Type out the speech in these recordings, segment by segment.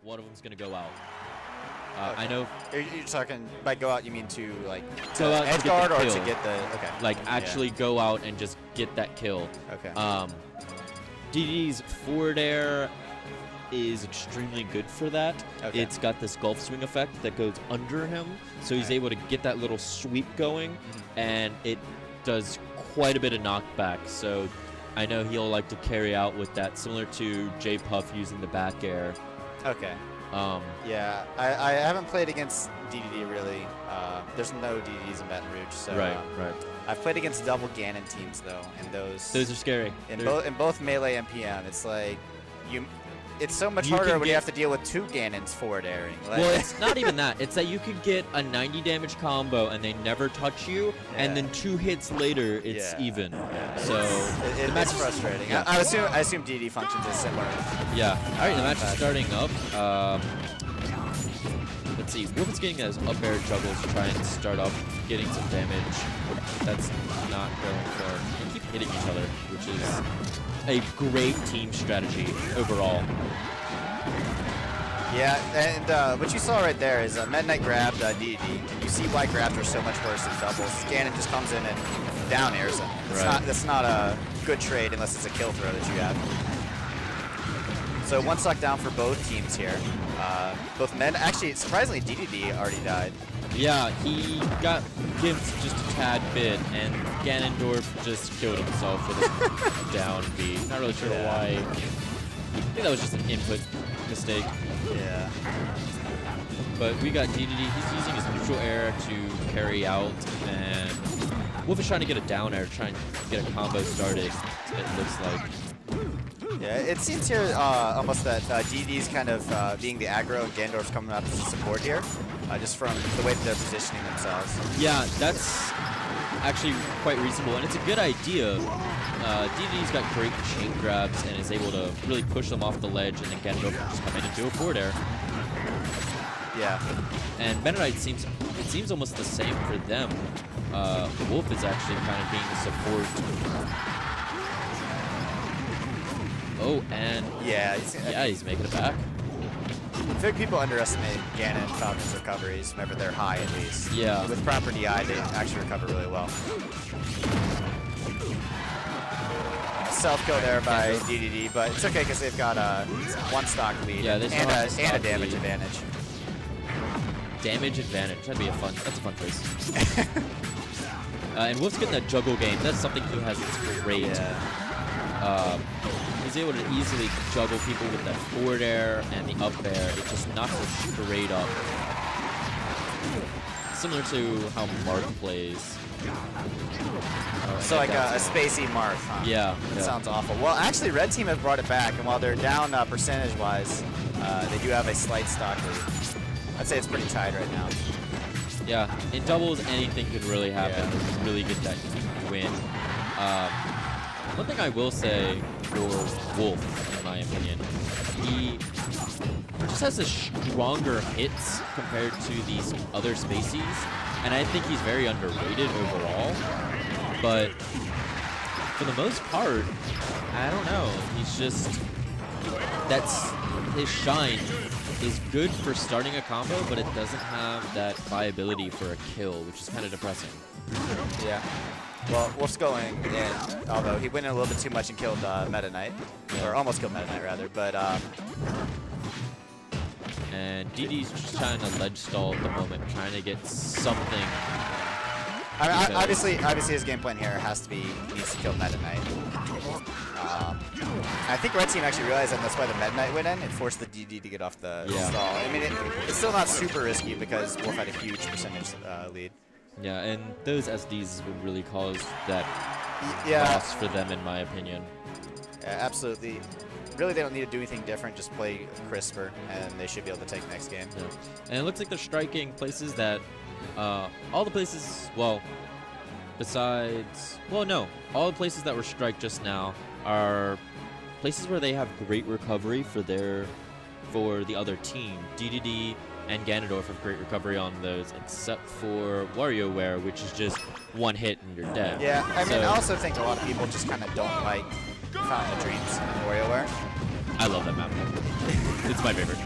one of them's going to go out. Okay. I know. You're talking by go out, you mean to like Go out edge to get guard the or kill. to get the Like actually go out and just get that kill. Okay. DDD's forward air is extremely good for that. Okay. It's got this golf swing effect that goes under him, so he's able to get that little sweep going, and it does quite a bit of knockback. So I know he'll like to carry out with that, similar to J Puff using the back air. Okay. Yeah, I haven't played against DDD really. There's no DDDs in Baton Rouge, so right. I've played against double Ganon teams though, and those are scary. In both Melee and PM, it's like it's so much You harder can when you have to deal with two Ganons forward airing. Like, well, it's not even that. It's that you could get a 90 damage combo and they never touch you, and then 2 hits later it's even. Yeah. So it's frustrating. Yeah. I assume DD functions is similar. Yeah. All right, the match is starting up. Let's see. Wolf is getting those up air juggles to try and start up, getting some damage. That's not going for. They keep hitting each other, which is a great team strategy overall. Yeah, and what you saw right there is Meta Knight grabbed DD. You see why grabs are so much worse than doubles. Ganon just comes in and down airs him. That's not a good trade unless it's a kill throw that you have. So one stock down for both teams here. Both men, actually, surprisingly, DDD already died. Yeah, he got gimped just a tad bit, and Ganondorf just killed himself with a down B. Not really sure why. I think that was just an input mistake. Yeah. But we got DDD. He's using his neutral air to carry out, and Wolf is trying to get a down air, trying to get a combo started, it looks like. Yeah, it seems here almost that DD's kind of being the aggro and Ganondorf's coming up as a support here, just from the way that they're positioning themselves. Yeah, that's actually quite reasonable, and it's a good idea. DD's got great chain grabs and is able to really push them off the ledge, and then Ganondorf can just come in and do a forward air. Yeah. And Meta Knight seems almost the same for them. Wolf is actually kind of being the support. Oh, and he's making it back. I think people underestimate Ganon and Falcon's recoveries whenever they're high, at least. Yeah. With proper DI, they actually recover really well. Self-kill there by DDD, but it's okay because they've got a one stock lead and a damage advantage. Damage advantage. That's a fun choice. And Wolf's getting that juggle game. That's something he has that's great. Yeah. He's able to easily juggle people with that forward air and the up air. It just knocks it straight up. Similar to how Mark plays. So like a spacey Marth, huh? Yeah. That sounds awful. Well, actually, Red Team has brought it back, and while they're down percentage-wise, they do have a slight stock lead. I'd say it's pretty tied right now. Yeah, in doubles, anything could really happen to really get that win. One thing I will say for Wolf, in my opinion, he just has the stronger hits compared to these other Spaceys, and I think he's very underrated overall. But for the most part, I don't know. He's just his shine is good for starting a combo, but it doesn't have that viability for a kill, which is kind of depressing. Yeah. Well, Wolf's going in, although he went in a little bit too much and killed Meta Knight, or almost killed Meta Knight rather. But and DD's just trying to ledge stall at the moment, trying to get something. I mean, obviously his game plan here has to be he needs to kill Meta Knight. I think Red Team actually realized that, and that's why the Meta Knight went in. It forced the DD to get off the stall. I mean, it's still not super risky because Wolf had a huge percentage lead. Yeah, and those SDs would really cause that loss for them, in my opinion. Yeah, absolutely. Really, they don't need to do anything different. Just play crisper, and they should be able to take the next game. Yeah. And it looks like they're striking places that all the places, well, besides, well, no, all the places that were strike just now are places where they have great recovery for the other team. DDD and Ganondorf have great recovery on those, except for WarioWare, which is just one hit and you're dead. Yeah, I mean, I also think a lot of people just kind of don't like Fountain of Dreams and WarioWare. I love that map. It's my favorite.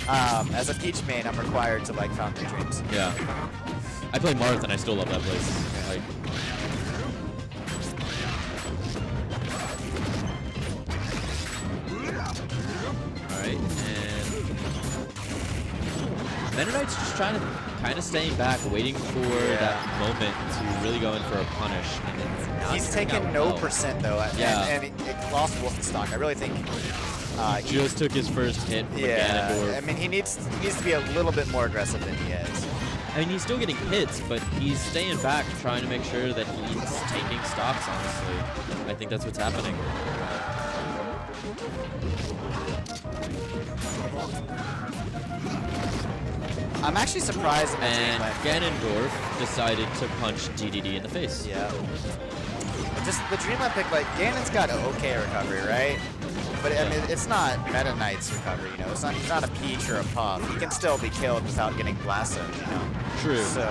As a Peach main, I'm required to like Fountain of Dreams. Yeah. I play Marth and I still love that place. Like, alright, and Meta Knight's just trying to kind of staying back, waiting for that moment to really go in for a punish. And it's not He's taken no percent though, and it lost Wolf in stock. I really think he just took his first hit with Ganondorf. I mean, he needs to be a little bit more aggressive than he is. I mean, he's still getting hits, but he's staying back, trying to make sure that he's taking stocks, honestly. I think that's what's happening. I'm actually surprised. And Ganondorf decided to punch DDD in the face. Yeah. Just the Dreamland pick, like, Ganon's got an okay recovery, right? But I mean, it's not Meta Knight's recovery, you know. It's not, he's not a Peach or a Puff. He can still be killed without getting blasted, you know. True. So,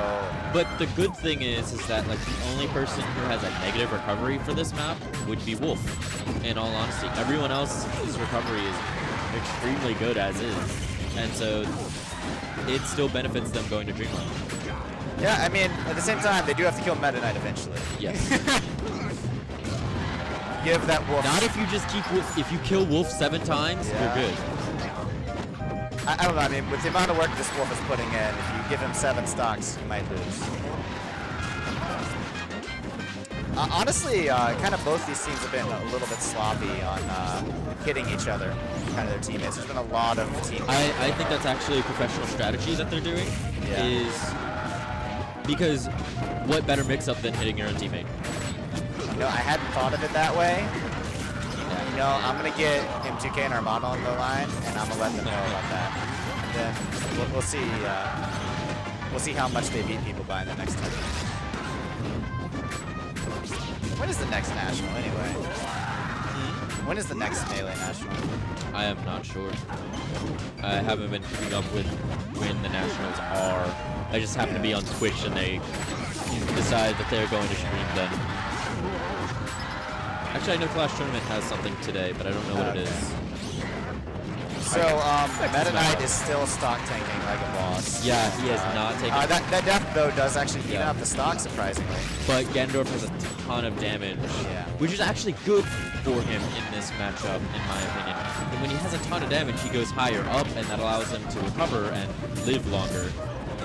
but the good thing is that like the only person who has a negative recovery for this map would be Wolf. In all honesty, everyone else's recovery is extremely good as is, and so it still benefits them going to Dreamland. Yeah, I mean, at the same time, they do have to kill Meta Knight eventually. Yes. Give that Wolf. Not if you just keep Wolf. If you kill Wolf 7 times, you're good. I don't know. I mean, with the amount of work this Wolf is putting in, if you give him 7 stocks, you might lose. Honestly, kind of both these teams have been a little bit sloppy on hitting each other, kind of their teammates. There's been a lot of team. I think that's actually a professional strategy that they're doing. Yeah. Is because what better mix-up than hitting your own teammate? You know, I hadn't thought of it that way. You know, I'm gonna get M2K and Armada on the line, and I'm gonna let them know about that. And then we'll see. We'll see how much they beat people by in the next tournament. When is the next national anyway? When is the next Melee national? I am not sure. I haven't been keeping up with when the nationals are. I just happen to be on Twitch and they decide that they're going to stream them. Actually, I know Clash Tournament has something today, but I don't know what it is. So, Meta Knight is still stock tanking like a boss. Yeah, he has not taken... that death, though, does actually even up the stock, surprisingly. But Ganondorf has a ton of damage, which is actually good for him in this matchup, in my opinion. And when he has a ton of damage, he goes higher up, and that allows him to recover and live longer,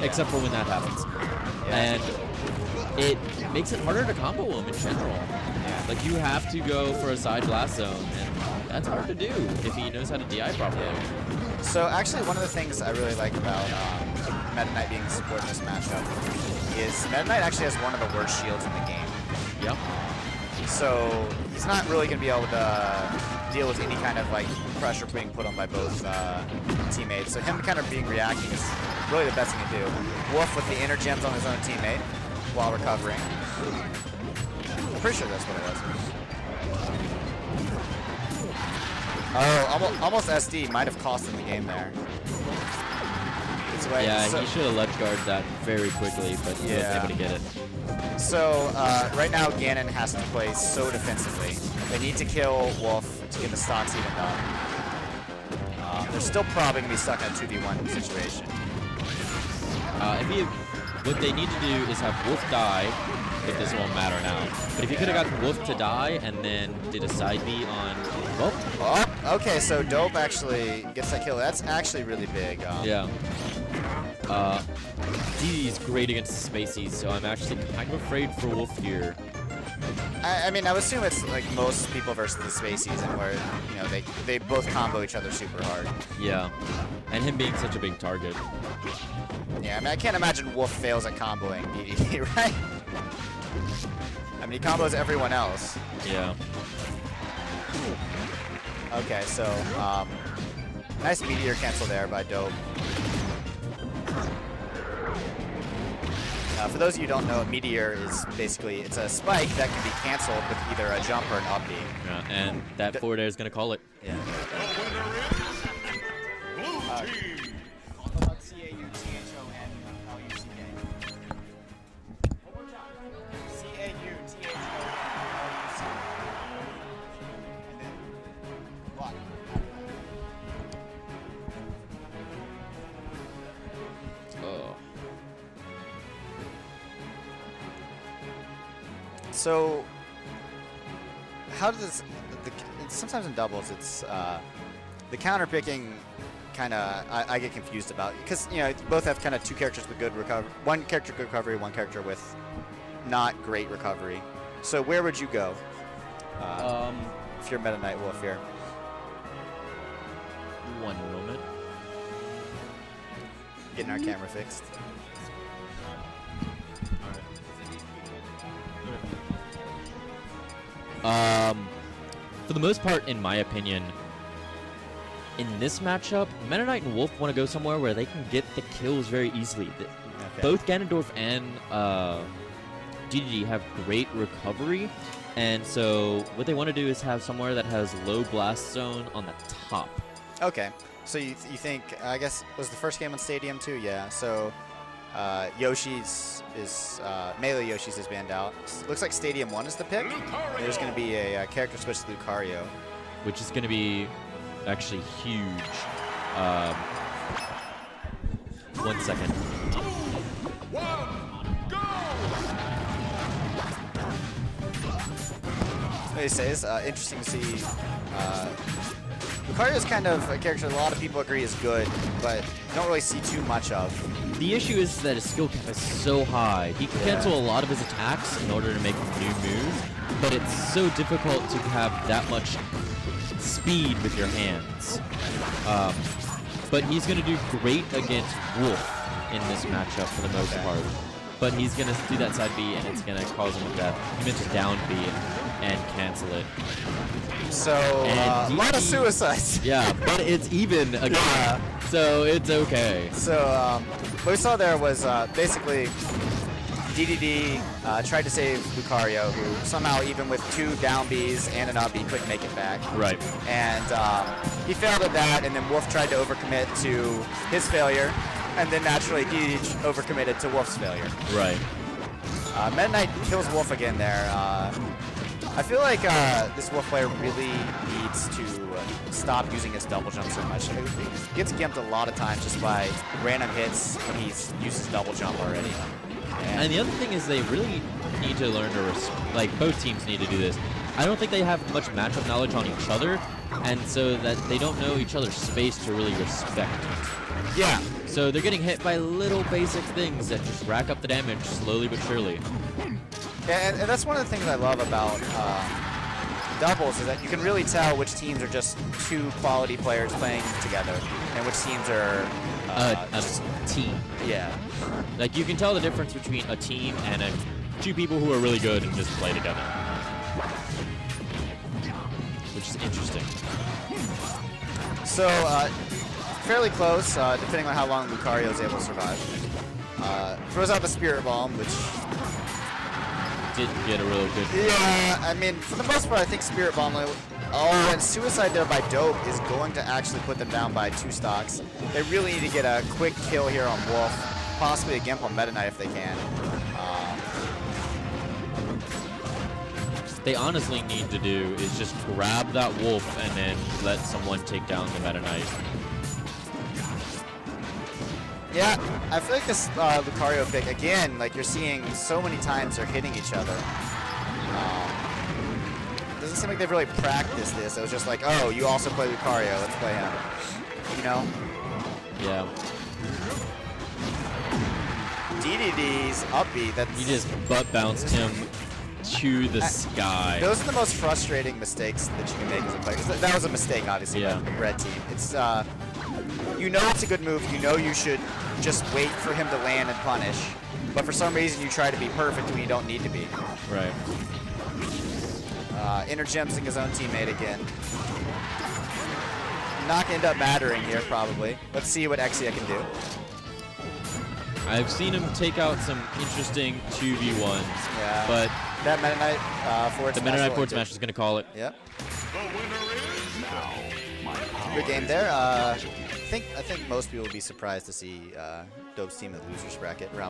except for when that happens. And it makes it harder to combo him in general. Like, you have to go for a side blast zone, and that's hard to do if he knows how to DI properly. So, actually, one of the things I really like about Meta Knight being support in this matchup is Meta Knight actually has one of the worst shields in the game. Yep. So, he's not really going to be able to deal with any kind of, like, pressure being put on by both teammates. So, him kind of being reacting is really the best thing to do. Wolf with the inner gems on his own teammate while recovering. I'm pretty sure that's what it was. Oh, almost SD might have cost him the game there. Yeah, so, he should have ledge guarded that very quickly, but he wasn't able to get it. So, right now Ganon has to play so defensively. They need to kill Wolf to get the stocks even up. They're still probably going to be stuck in a 2v1 situation. What they need to do is have Wolf die, but this won't matter now. But if you could have gotten Wolf to die and then did a side B on... Oh, okay, so Dope actually gets that kill. That's actually really big. Yeah. DD is great against the Spaceys, so I'm actually kind of afraid for Wolf here. I mean, I would assume it's like most people versus the Spaceys, and where, you know, they both combo each other super hard. Yeah, and him being such a big target. Yeah, I mean, I can't imagine Wolf fails at comboing DD, right? I mean, he combos everyone else. Yeah. Okay, so, nice meteor cancel there by Dope. For those of you who don't know, meteor is basically, it's a spike that can be canceled with either a jump or an up B. Yeah, and that forward air is going to call it. Yeah. So, how does sometimes in doubles it's the counter picking kind of I get confused about, because you both have kind of two characters with good recovery, one character good recovery, one character with not great recovery. So where would you go if you're Meta Knight Wolf here? One moment. Getting our camera fixed. For the most part, in my opinion, in this matchup, Meta Knight and Wolf want to go somewhere where they can get the kills very easily. Both Ganondorf and DDD have great recovery, and so what they want to do is have somewhere that has low blast zone on the top. Okay, so you think, I guess, was the first game on Stadium too? Yeah, so Yoshi's is, Melee Yoshi's is banned out. Looks like Stadium 1 is the pick. There's going to be a character switch to Lucario. Which is going to be actually huge. 1 second. 2, 1, go! What he says, interesting to see. Lucario is kind of a character a lot of people agree is good, but don't really see too much of. The issue is that his skill cap is so high. He can cancel a lot of his attacks in order to make new moves, but it's so difficult to have that much speed with your hands. But he's going to do great against Wolf in this matchup for the most part. But he's going to do that side B, and it's going to cause him a death. He meant to down B and cancel it. So, a lot of suicides. Yeah, but it's even again, so it's okay. So, what we saw there was basically DDD tried to save Lucario, who somehow, even with 2 down Bs and an up B, couldn't make it back. Right. And he failed at that, and then Wolf tried to overcommit to his failure, and then naturally DDD overcommitted to Wolf's failure. Right. Meta Knight kills Wolf again there. I feel like this Wolf player really needs to stop using his double jump so much. He gets gimped a lot of times just by random hits when he's used his double jump already. And the other thing is they really need to learn to like both teams need to do this. I don't think they have much matchup knowledge on each other, and so that they don't know each other's space to really respect. Yeah. So they're getting hit by little basic things that just rack up the damage slowly but surely. Yeah, and that's one of the things I love about doubles is that you can really tell which teams are just 2 quality players playing together, and which teams are A team. Yeah. Like you can tell the difference between a team and 2 people who are really good and just play together, which is interesting. So fairly close, depending on how long Lucario is able to survive. Throws out the Spirit Bomb, which didn't get a real good. Yeah, I mean, for the most part, I think Spirit Bomb. Oh, and Suicide there by Dope is going to actually put them down by 2 stocks. They really need to get a quick kill here on Wolf, possibly a Gimp on Meta Knight if they can. They honestly need to do is just grab that Wolf and then let someone take down the Meta Knight. Yeah, I feel like this Lucario pick, again, like you're seeing so many times they're hitting each other. Doesn't seem like they've really practiced this. It was just like, oh, you also play Lucario, let's play him. You know? Yeah. DDD's upbeat, that's... He just butt bounced him to the sky. Those are the most frustrating mistakes that you can make as a player. 'Cause that was a mistake, obviously, by the red team. It's, you know it's a good move. You know you should just wait for him to land and punish. But for some reason, you try to be perfect when you don't need to be. Right. Inner Gemsing his own teammate again. Not going to end up mattering here, probably. Let's see what Exia can do. I've seen him take out some interesting 2v1s, but that Meta Knight forward the Meta Knight forward smash is going to call it. Yep. The winner is now my power. Good game there. I think most people would be surprised to see Dope's team in the losers bracket round.